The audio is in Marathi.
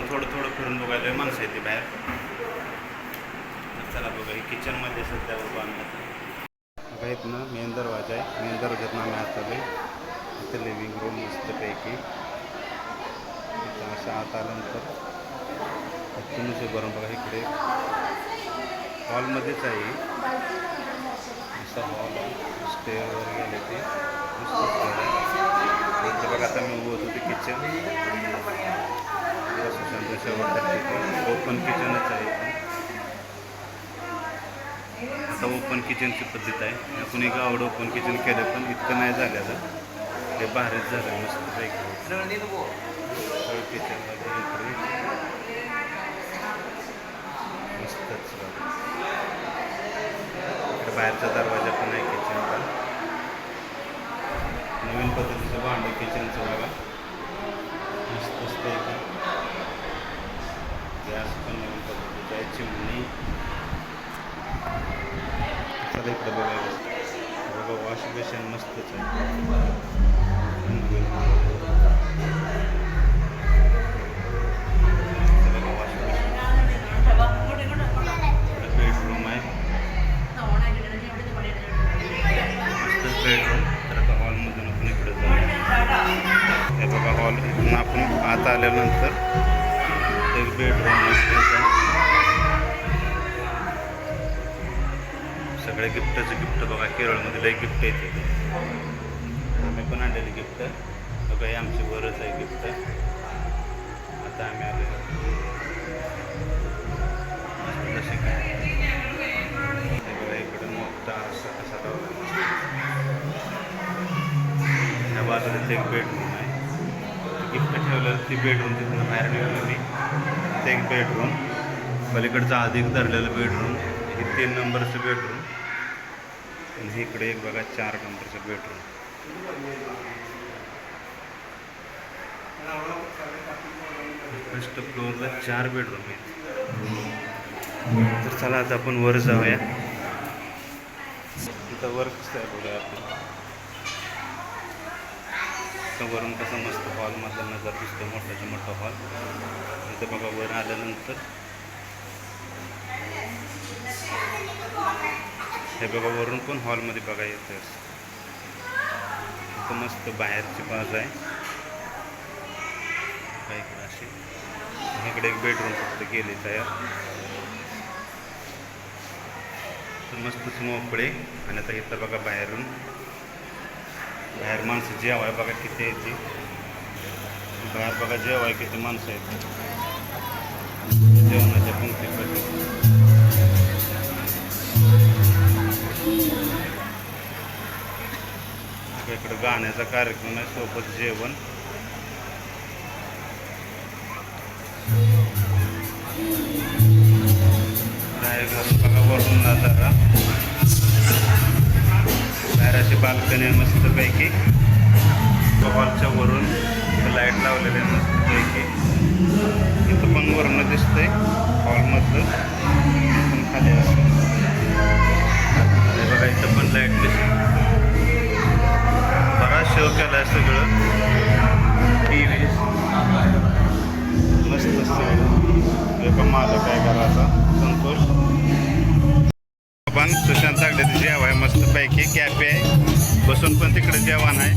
पण थोडं थोडं फिरून बघायला माणसं येते बाहेर. चला बघा, ही किचनमध्ये सध्या उभा बघा. इथनं मेन दरवाजा आहे. मेन दरवाज्यातनं आम्ही आत आलो. इथं लिव्हिंग रूम मस्तपैकी. इथं असं आत आल्यानंतर इथूनच उभारून बघा, इकडे हॉलमध्येच आहे. असा हॉल आहे. स्टेअरवर गेले ते इथे बघा. आता मी उभं होतो ते किचन. ओपन किचनच आहे. आता ओपन किचनची पद्धत आहे. कुणी गावडं ओपन किचन केलं पण इतकं नाही झालेलं. ते बाहेरच झालं मस्तपैकी. किचनमध्ये मस्तच. इकडे बाहेरचा दरवाजा पण आहे किचनचा. नवीन पद्धतीचं भांडं किचनचं बघा. मस्तपैकी. गॅस पण नवीन पद्धतीचा आहे. चिमणी. चला इकडे बघा. वॉश बेसिन मस्तच आहे. बेडरूम आहे. मस्त बेडरूम. तर आता हॉलमधून आपण इकडे जाऊ. हे बघा हॉल. इथून आपण आत आल्यानंतर एक बेडरूम मस्त. सगळे गिफ्टचं गिफ्ट बघा. केरळमध्ये लई गिफ्ट येते. आम्ही पण आणलेली गिफ्ट बघा. हे आमची बरंच आहे गिफ्ट. आता आम्ही आलेलो जसे काय बघा. इकडं मोठा असा कसा लावला. ह्या बाजूला एक बेडरूम आहे. गिफ्ट ठेवलं ती बेडरूम. तिथून बाहेर निघालेली ते एक बेडरूम. पलीकडचं अधिक धरलेलं बेडरूम. हे 3 नंबरचं बेडरूम. आणि इकडे एक बघा 4 नंबरचं बेडरूम. फर्स्ट फ्लोअरला 4 बेडरूम आहेत. तर चला आता आपण वर जाऊया. तिथं वर कसं आहे बघूया आपण. वरून कसं मस्त हॉलमधला नजर दिसतो. मोठाचा मोठा हॉल. इथं बघा वर आल्यानंतर हे बघा वरून पण हॉलमध्ये बघा येतं. इथं मस्त बाहेरची बाजू आहे. इकडे अशी. इकडे एक बेडरूम फक्त गेले तयार. तर मस्तच मोकळे. आणि आता इथं बघा बाहेरून बाहेर माणसं जेवाय बघा किती येते. बाहेर बघा जेवाय किती माणसं आहेत. जेवणाच्या पंक्तीमध्ये इकडे गाण्याचा कार्यक्रम आहे. सोबत जेवण. बघा वरून नजारा. बाहेर अशी बाल्कनी आहे मस्तपैकी. हॉलच्या वरून लाईट लावलेले आहे मस्तपैकी. इथं पण वरून दिसतंय हॉलमधलं. पण खाली असं बघा. इथं पण लाईट दिसते. बराच शो केला आहे सगळं. TV मस्त सगळं. एका मालक काय करायचा संतोष. पण सुशांत तागडे जेव आहे मस्तपैकी. कॅफे आहे. बसून पण तिकडे जेवण आहे.